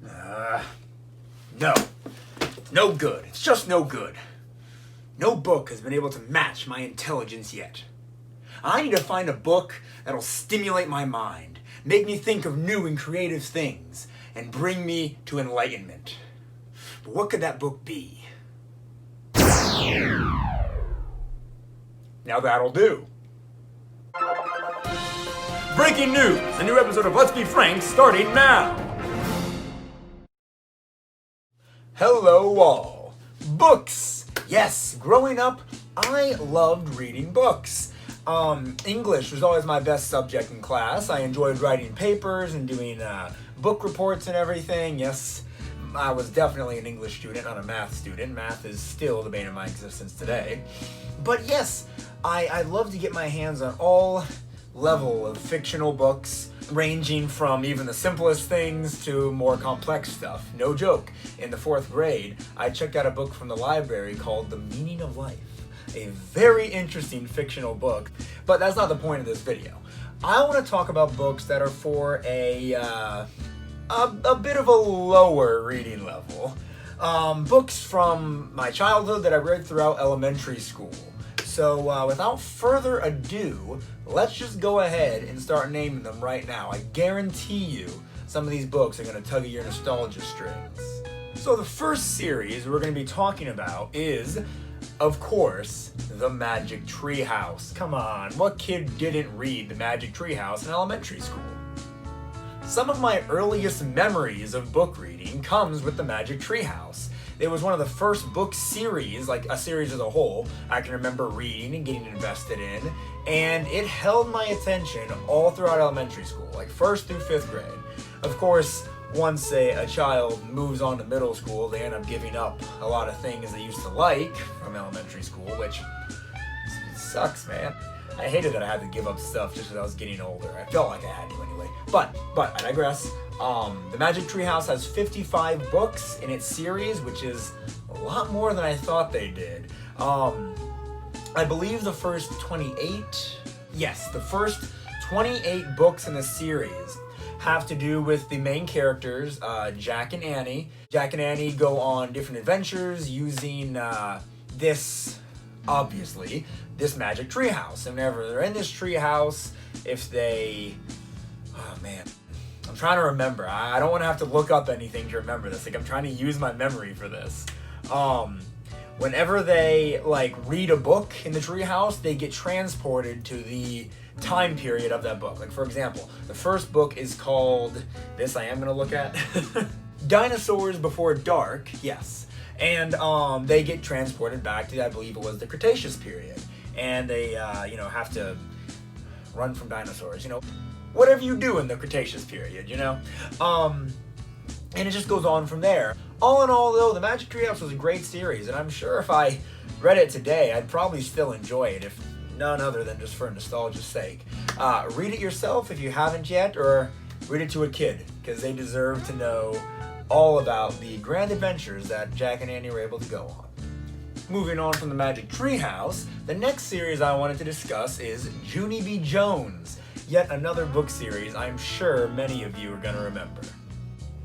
No. No good. It's just no good. No book has been able to match my intelligence yet. I need to find a book that'll stimulate my mind, make me think of new and creative things, and bring me to enlightenment. But what could that book be? Now that'll do. Breaking news! A new episode of Let's Be Frank starting now! Hello all. Books! Yes, growing up, I loved reading books. English was always my best subject in class. I enjoyed writing papers and doing book reports and everything. Yes, I was definitely an English student, not a math student. Math is still the bane of my existence today. But yes, I love to get my hands on all level of fictional books, ranging from even the simplest things to more complex stuff. No joke, in the 4th grade, I checked out a book from the library called The Meaning of Life. A very interesting fictional book, but that's not the point of this video. I want to talk about books that are for a bit of a lower reading level. Books from my childhood that I read throughout elementary school. So without further ado, let's just go ahead and start naming them right now. I guarantee you some of these books are going to tug at your nostalgia strings. So the first series we're going to be talking about is, of course, The Magic Tree House. Come on, what kid didn't read The Magic Tree House in elementary school? Some of my earliest memories of book reading comes with The Magic Tree House. It was one of the first book series, like a series as a whole, I can remember reading and getting invested in, and it held my attention all throughout elementary school, like 1st through 5th grade. Of course, once a child moves on to middle school, they end up giving up a lot of things they used to like from elementary school, which sucks, man. I hated that I had to give up stuff just as I was getting older. I felt like I had to anyway. But I digress. The Magic Tree House has 55 books in its series, which is a lot more than I thought they did. I believe the first 28... Yes, the first 28 books in the series have to do with the main characters, Jack and Annie. Jack and Annie go on different adventures using this Magic Tree House. And whenever they're in this tree house, if they... Oh, man. I'm trying to remember. I don't want to have to look up anything to remember this. Like, I'm trying to use my memory for this. Whenever they, read a book in the tree house, they get transported to the time period of that book. Like, for example, the first book is called... This I am going to look at. Dinosaurs Before Dark. Yes. And they get transported back to, I believe it was the Cretaceous period. And they, have to run from dinosaurs, whatever you do in the Cretaceous period, and it just goes on from there. All in all, though, The Magic Tree House was a great series, and I'm sure if I read it today, I'd probably still enjoy it, if none other than just for nostalgia's sake. Read it yourself if you haven't yet, or read it to a kid, because they deserve to know all about the grand adventures that Jack and Annie were able to go on. Moving on from The Magic Tree House, the next series I wanted to discuss is Judy Jones. Yet another book series I'm sure many of you are going to remember.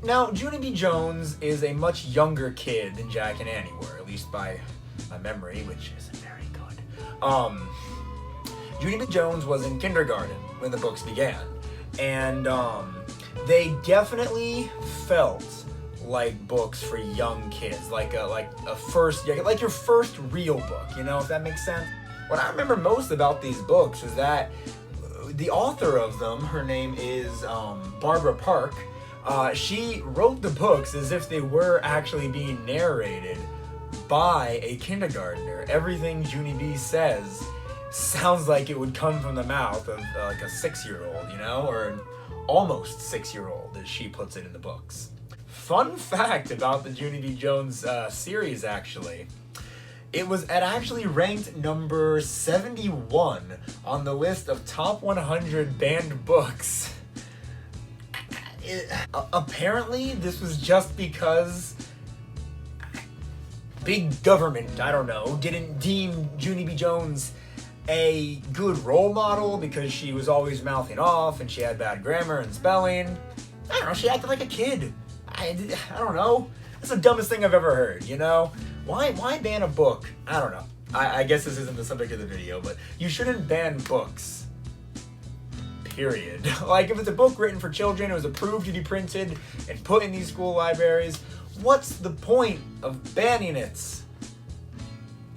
Now, Judy Jones is a much younger kid than Jack and Annie were, at least by my memory, which isn't very good. Judy Jones was in kindergarten when the books began, and they definitely felt like books for young kids, like your first real book, if that makes sense. What I remember most about these books is that the author of them, her name is Barbara Park. She wrote the books as if they were actually being narrated by a kindergartner. Everything Judy B says sounds like it would come from the mouth of like a 6-year-old, or an almost 6-year-old, as she puts it in the books. Fun fact about the Judy Jones series, actually. It was actually ranked number 71 on the list of top 100 banned books. Apparently, this was just because big government, I don't know, didn't deem Judy Jones a good role model because she was always mouthing off and she had bad grammar and spelling. I don't know, she acted like a kid. I don't know. That's the dumbest thing I've ever heard, you know? Why ban a book? I don't know. I guess this isn't the subject of the video, but you shouldn't ban books. Period. Like, if it's a book written for children, it was approved to be printed and put in these school libraries, what's the point of banning it?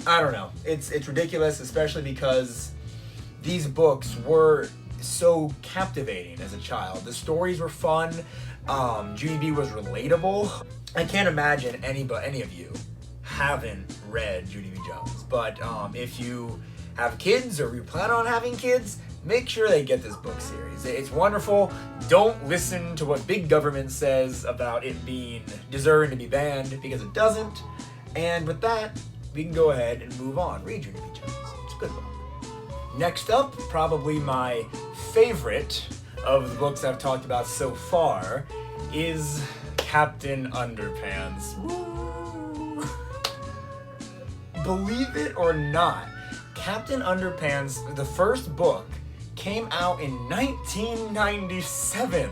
I don't know. It's ridiculous, especially because these books were so captivating as a child. The stories were fun. Judy B was relatable. I can't imagine any of you haven't read Judy B. Jones, but if you have kids or you plan on having kids, make sure they get this book series. It's wonderful. Don't listen to what big government says about it being deserving to be banned, because it doesn't. And with that, we can go ahead and move on. Read Judy B. Jones. It's a good book. Next up, probably my favorite of the books I've talked about so far is Captain Underpants. Woo! Believe it or not, Captain Underpants, the first book, came out in 1997,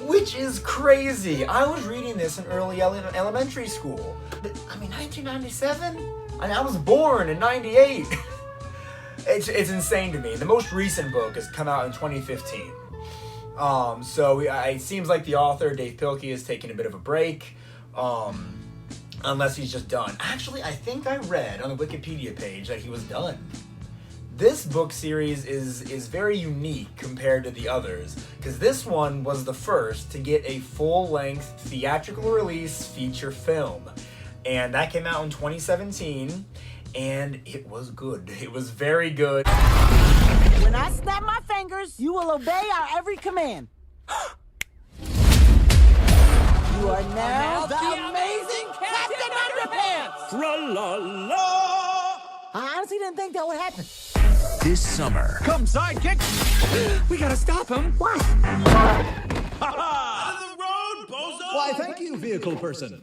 which is crazy. I was reading this in early elementary school. 1997? I was born in 98. It's insane to me. The most recent book has come out in 2015. So it seems like the author, Dave Pilkey, is taking a bit of a break. Unless he's just done. Actually, I think I read on the Wikipedia page that he was done. This book series is very unique compared to the others, because this one was the first to get a full-length theatrical release feature film. And that came out in 2017, and it was good. It was very good. When I snap my fingers, you will obey our every command. You are now the amazing Captain Underpants! Tra-la-la! I honestly didn't think that would happen. This summer. Come, sidekick! We gotta stop him. What? Out of the road, bozo! Why, thank you, vehicle person.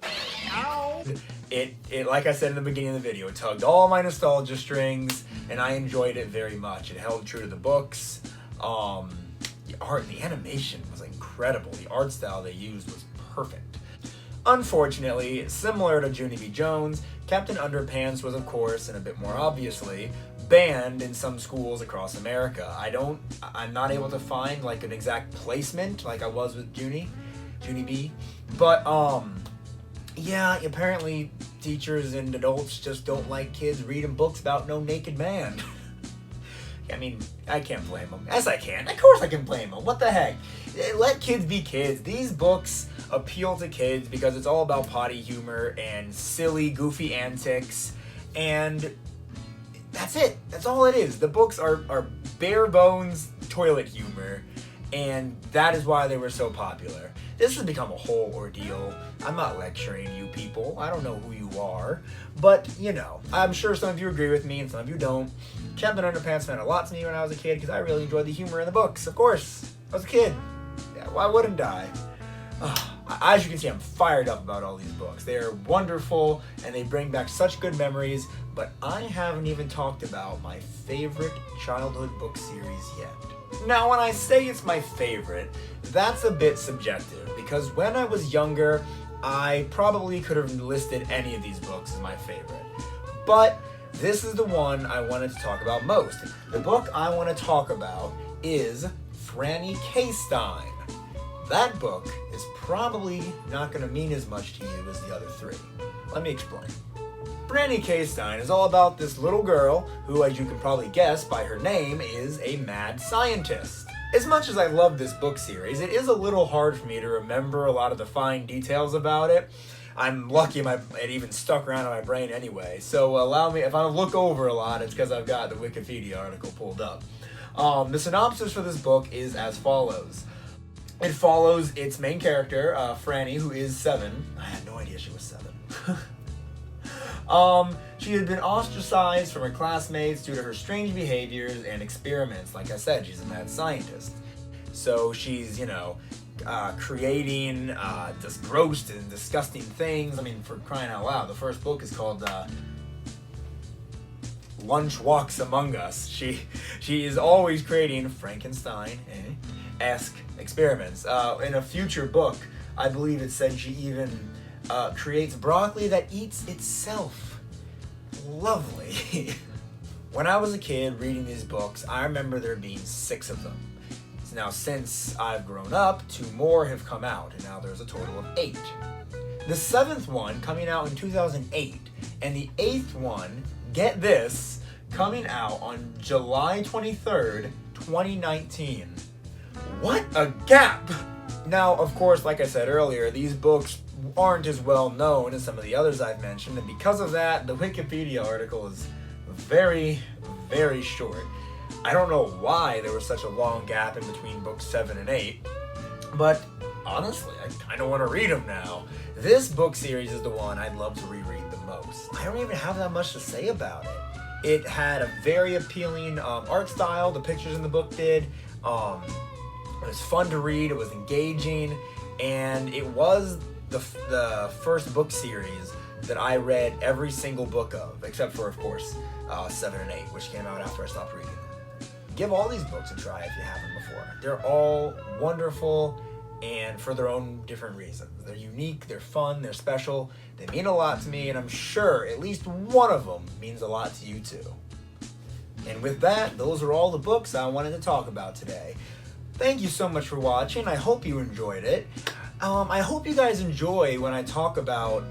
Ow! It like I said in the beginning of the video, it tugged all my nostalgia strings, and I enjoyed it very much. It held true to the books. The animation was incredible. The art style they used was perfect. Unfortunately, similar to Judy B. Jones, Captain Underpants was, of course, and a bit more obviously, banned in some schools across America. I'm not able to find like an exact placement like I was with Judy B. But yeah, apparently teachers and adults just don't like kids reading books about no naked man. I mean, I can't blame them. Yes, I can. Of course I can blame them. What the heck? Let kids be kids. These books appeal to kids because it's all about potty humor and silly, goofy antics. And that's it. That's all it is. The books are bare bones toilet humor. And that is why they were so popular. This has become a whole ordeal. I'm not lecturing you people. I don't know who you are. But, you know, I'm sure some of you agree with me and some of you don't. Captain Underpants meant a lot to me when I was a kid because I really enjoyed the humor in the books. Of course. I was a kid. Yeah, why wouldn't I? As you can see, I'm fired up about all these books. They are wonderful and they bring back such good memories, but I haven't even talked about my favorite childhood book series yet. Now, when I say it's my favorite, that's a bit subjective because when I was younger, I probably could have listed any of these books as my favorite. But this is the one I wanted to talk about most. The book I want to talk about is Frannie K Stein. That book is probably not going to mean as much to you as the other three. Let me explain. Frannie K Stein is all about this little girl who, as you can probably guess by her name, is a mad scientist. As much as I love this book series, it is a little hard for me to remember a lot of the fine details about it. I'm lucky it even stuck around in my brain anyway, so allow me, if I look over a lot, it's because I've got the Wikipedia article pulled up. The synopsis for this book is as follows. It follows its main character, Frannie, who is 7. I had no idea she was 7. She had been ostracized from her classmates due to her strange behaviors and experiments. Like I said, she's a mad scientist. So she's, creating just gross and disgusting things. I mean, for crying out loud, the first book is called Lunch Walks Among Us. She is always creating Frankenstein-esque experiments. In a future book, I believe it said she even creates broccoli that eats itself. Lovely. When I was a kid reading these books, I remember there being 6 of them. Now, since I've grown up, 2 more have come out, and now there's a total of 8. The 7th one coming out in 2008, and the 8th one, get this, coming out on July 23rd, 2019. What a gap! Now, of course, like I said earlier, these books aren't as well known as some of the others I've mentioned, and because of that, the Wikipedia article is very, very short. I don't know why there was such a long gap in between books 7 and 8, but honestly, I kind of want to read them now. This book series is the one I'd love to reread the most. I don't even have that much to say about it. It had a very appealing art style, the pictures in the book did. It was fun to read, it was engaging, and it was the first book series that I read every single book of, except for, of course, 7 and 8, which came out after I stopped reading them. Give all these books a try if you haven't before. They're all wonderful and for their own different reasons. They're unique, they're fun, they're special, they mean a lot to me, and I'm sure at least one of them means a lot to you too. And with that, those are all the books I wanted to talk about today. Thank you so much for watching. I hope you enjoyed it. I hope you guys enjoy when I talk about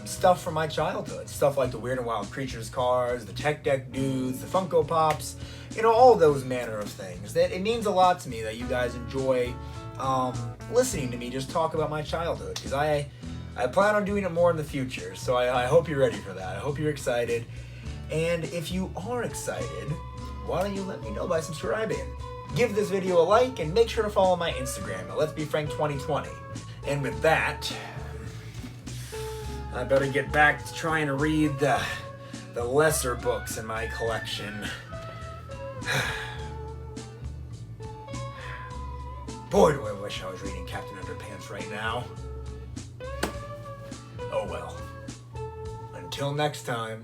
stuff from my childhood. Stuff like the Weird and Wild Creatures cards, the Tech Deck dudes, the Funko Pops, you know, all those manner of things. That it means a lot to me that you guys enjoy listening to me just talk about my childhood, because I plan on doing it more in the future, so I hope you're ready for that. I hope you're excited. And if you are excited, why don't you let me know by subscribing? Give this video a like and make sure to follow my Instagram at Let's Be Frank 2020. And with that, I better get back to trying to read the lesser books in my collection. Boy, do I wish I was reading Captain Underpants right now. Oh well. Until next time.